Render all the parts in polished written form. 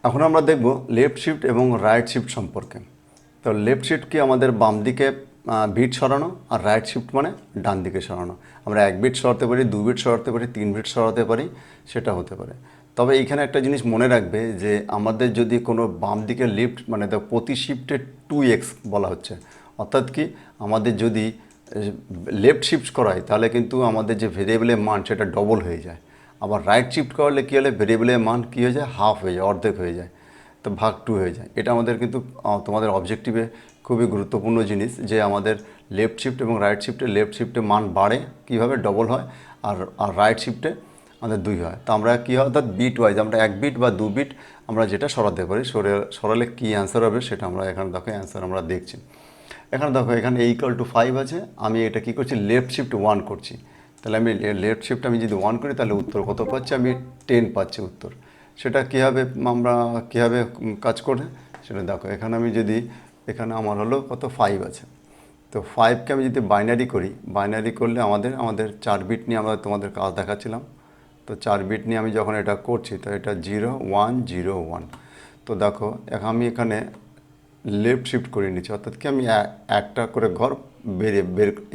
এখন আমরা দেখব লেফট শিফট এবং রাইট শিফট সম্পর্কে। তো লেফট শিফট কি আমাদের বাম দিকে বিট সরানো, আর রাইট শিফট মানে ডান দিকে সরানো। আমরা 1 বিট সরাতে পারি, 2 বিট সরাতে পারি, 3 বিট সরাতে পারি, সেটা হতে পারে। তবে এইখানে একটা জিনিস মনে রাখবে যে আমাদের যদি কোনো বাম দিকে লিফট মানে প্রতি শিফটে 2x বলা হচ্ছে, অর্থাৎ কি আমাদের যদি লেফট শিফট করাই তাহলে কিন্তু আমাদের যে ভেরিয়েবলের মান সেটা ডবল হয়ে যায়। আবার রাইট শিফট করলে কী হলে ভেরিয়েবলের মান কী হয়ে যায়, হাফ হয়ে যায়, অর্ধেক হয়ে যায়, তো ভাগ 2 হয়ে যায়। এটা আমাদের কিন্তু তোমাদের অবজেক্টিভে খুবই গুরুত্বপূর্ণ জিনিস যে আমাদের লেফট শিফট এবং রাইট শিফটে লেফট শিফটে মান বাড়ে কীভাবে, ডবল হয়, আর রাইট শিফটে আমাদের 2 হয়। তো আমরা কী হয়, অর্থাৎ বিট ওয়াইজ আমরা 1 বিট বা 2 বিট আমরা যেটা সরাতে পারি, সরালে কী অ্যান্সার হবে সেটা আমরা এখানে দেখো অ্যান্সার আমরা দেখছি। এখানে দেখো এখানে =5 আছে, আমি এটা কী করছি, লেফট শিফট 1 করছি। তাহলে আমি লেফট শিফট আমি যদি 1 করি তাহলে উত্তর কত পাচ্ছি, আমি 10 পাচ্ছি উত্তর। সেটা কীভাবে আমরা কীভাবে কাজ করে সেটা দেখো। এখানে আমি যদি এখানে আমার হলো কত 5 আছে, তো 5কে আমি যদি বাইনারি করি, বাইনারি করলে আমাদের 4 বিট নিয়ে আমরা তোমাদের কাজ দেখাচ্ছিলাম। তো 4 বিট নিয়ে আমি যখন এটা করছি তো এটা 0 1 0 1। তো দেখো আমি এখানে লেফট শিফট করে নিচ্ছি, অর্থাৎ কি আমি একটা করে ঘর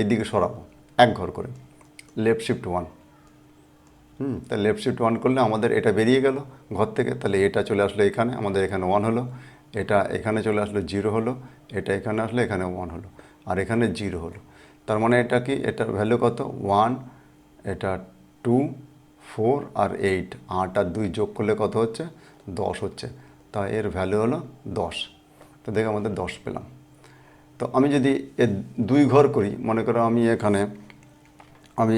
এদিকে সরাবো, এক ঘর করে লেফট শিফট 1। তা লেফট শিফট 1 করলে আমাদের এটা বেরিয়ে গেল ঘর থেকে, তাহলে এটা চলে আসলো এখানে, আমাদের এখানে 1 হলো, এটা এখানে চলে আসলো 0 হলো, এটা এখানে আসলো এখানে 1 হলো, আর এখানে 0 হলো। তার মানে এটা কি, এটার ভ্যালু কত 1, এটা 2 4 আর 8, 8 আর 2 যোগ করলে কত হচ্ছে 10 হচ্ছে। তা এর ভ্যালু হলো 10। তো দেখে আমাদের 10 পেলাম। তো আমি যদি এর 2 ঘর করি, মনে করো আমি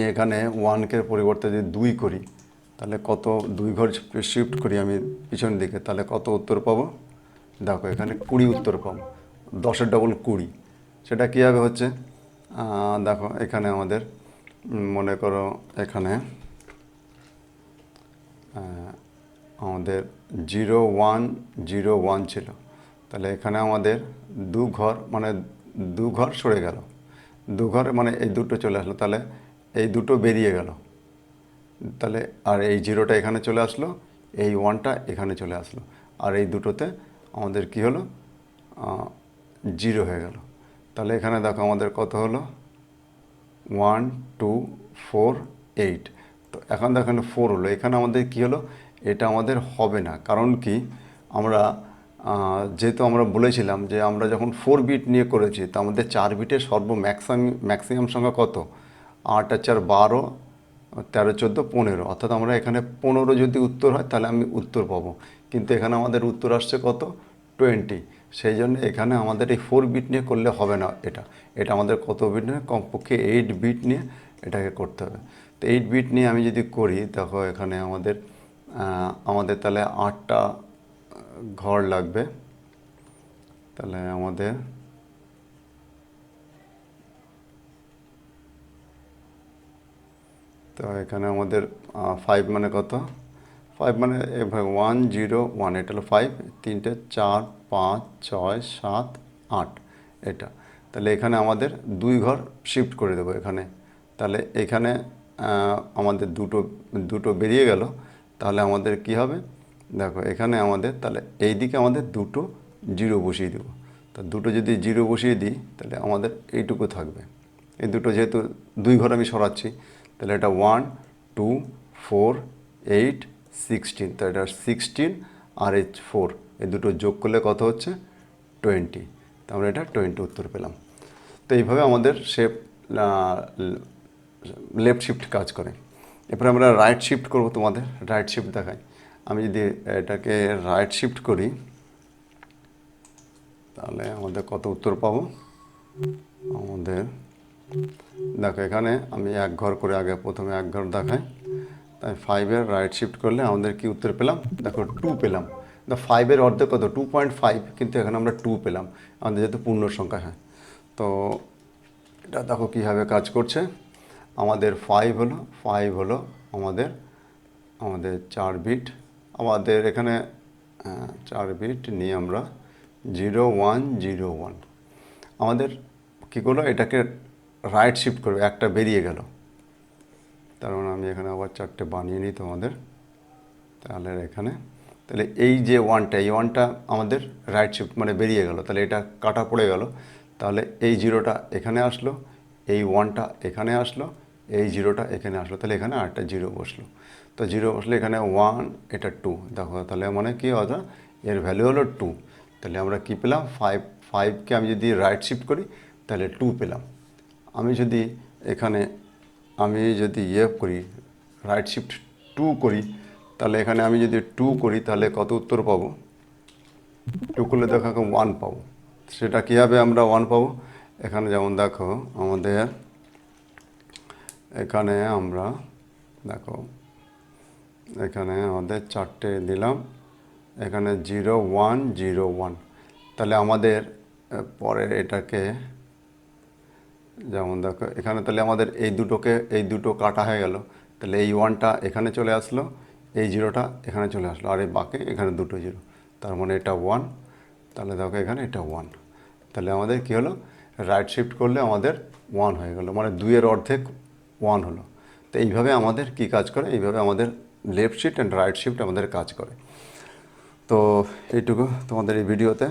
এখানে 1-কে পরিবর্তে যদি 2 করি তাহলে কত, 2 ঘর শিফট করি আমি পিছনের দিকে, তাহলে কত উত্তর পাবো, দেখো এখানে 20 উত্তর পাবো। 10-এর ডবল 20। সেটা কীভাবে হচ্ছে দেখো এখানে আমাদের মনে করো এখানে আমাদের 0 1 0 1 ছিল, তাহলে এখানে আমাদের 2 ঘর মানে 2 ঘর সরে গেল, 2 ঘর মানে এই দুটো চলে আসলো, তাহলে এই দুটো বেরিয়ে গেল, তাহলে আর এই 0টা এখানে চলে আসলো, এই 1টা এখানে চলে আসলো, আর এই দুটোতে আমাদের কি হলো 0 হয়ে গেল। তাহলে এখানে দেখো আমাদের কত হলো 1 2 4 8। তো এখন দেখো 4 হলো, এখানে আমাদের কি হলো, এটা আমাদের হবে না। কারণ কি, আমরা যেহেতু আমরা বলেছিলাম যে আমরা যখন 4 বিট নিয়ে করেছি তো আমাদের 4 বিটের ম্যাক্সিমাম সংখ্যা কত, 8 আর 4 12, 13 14 15, অর্থাৎ আমরা এখানে 15 যদি উত্তর হয় তাহলে আমি উত্তর পাবো, কিন্তু এখানে আমাদের উত্তর আসছে কত 20। সেই জন্য এখানে আমাদের এই 4 বিট নিয়ে করলে হবে না, এটা আমাদের কত বিট নিয়ে, কমপক্ষে 8 বিট নিয়ে এটাকে করতে হবে। তো 8 বিট নিয়ে আমি যদি করি দেখো এখানে আমাদের তাহলে 8টা ঘর লাগবে, তাহলে আমাদের তো এখানে আমাদের 5 মানে কত, 5 মানে 1 0 1, এটা হলো 5, 3টে 4 5 6 7 8 এটা। তাহলে এখানে আমাদের 2 ঘর শিফট করে দেবো এখানে, তাহলে এখানে আমাদের দুটো বেরিয়ে গেল, তাহলে আমাদের কি হবে, দেখো এখানে আমাদের তাহলে এই দিকে আমাদের 2টো 0 বসিয়ে দেবো। তা 2টো যদি 0 বসিয়ে দিই তাহলে আমাদের এইটুকু থাকবে। এই দুটো যেহেতু 2 ঘর আমি সরাচ্ছি, তাহলে এটা 1 2 4 8 16, তো এটা 16 আর এই 4, এই দুটো যোগ করলে কত হচ্ছে 20। তো আমরা এটা 20 উত্তর পেলাম। তো এইভাবে আমাদের লেফট শিফট কাজ করে। এরপরে আমরা রাইট শিফট করব, তোমাদের রাইট শিফট দেখাই। আমি যদি এটাকে রাইট শিফট করি তাহলে আমাদের কত উত্তর পাবো, আমাদের দেখো এখানে আমি 1 ঘর করে আগে প্রথমে 1 ঘর দেখাই, তাই 5-এর রাইট শিফট করলে আমাদের কি উত্তর পেলাম, দেখো 2 পেলাম। 5-এর অর্ধেক কত 2.5, কিন্তু এখানে আমরা 2 পেলাম, আমাদের যেহেতু পূর্ণ সংখ্যা। হ্যাঁ, তো এটা দেখো কীভাবে কাজ করছে। আমাদের 5 হলো আমাদের 4 বিট, আমাদের এখানে 4 বিট নিয়ে আমরা 0 1 0 1 আমাদের কী করলো, এটাকে রাইট শিফট করবে, একটা বেরিয়ে গেল, তার মানে আমি এখানে আবার 4টে বানিয়ে নিই তোমাদের, তাহলে এখানে তাহলে এই যে ওয়ানটা, এই ওয়ানটা আমাদের রাইট শিফট মানে বেরিয়ে গেল, তাহলে এটা কাটা পড়ে গেল। তাহলে এই জিরোটা এখানে আসলো, এই ওয়ানটা এখানে আসলো, এই জিরোটা এখানে আসলো, তাহলে এখানে আরেকটা জিরো বসলো। তো জিরো বসলে এখানে ওয়ান, এটা টু, দেখো তাহলে মানে কি অর্থাৎ এর ভ্যালু হলো টু। তাহলে আমরা কি পেলাম, ফাইভকে আমি যদি রাইট শিফট করি তাহলে টু পেলাম। আমি যদি এখানে করি, রাইট শিফট টু করি, তাহলে এখানে আমি যদি টু করি তাহলে কত উত্তর পাবো, টু করলে দেখো ওয়ান পাবো। সেটা কীভাবে আমরা ওয়ান পাবো, এখানে যেমন দেখো আমাদের এখানে আমরা দেখো এখানে আমাদের চারটে দিলাম, এখানে 0 1 0 1। তাহলে আমাদের পরের এটাকে যেমন দেখো এখানে তাহলে আমাদের এই দুটো কাটা হয়ে গেল। তাহলে এই ওয়ানটা এখানে চলে আসলো, এই জিরোটা এখানে চলে আসলো, আর এই বাকি এখানে দুটো জিরো, তার মানে এটা ওয়ান। তাহলে দেখো এখানে এটা ওয়ান। তাহলে আমাদের কী হলো, রাইট শিফট করলে আমাদের ওয়ান হয়ে গেলো, মানে দুইয়ের অর্ধেক ওয়ান হলো। তো এইভাবে আমাদের কি কাজ করে, এইভাবে আমাদের left shift and right shift আমাদের কাজ করে। তো এইটুকু তোমাদের এই ভিডিওতে।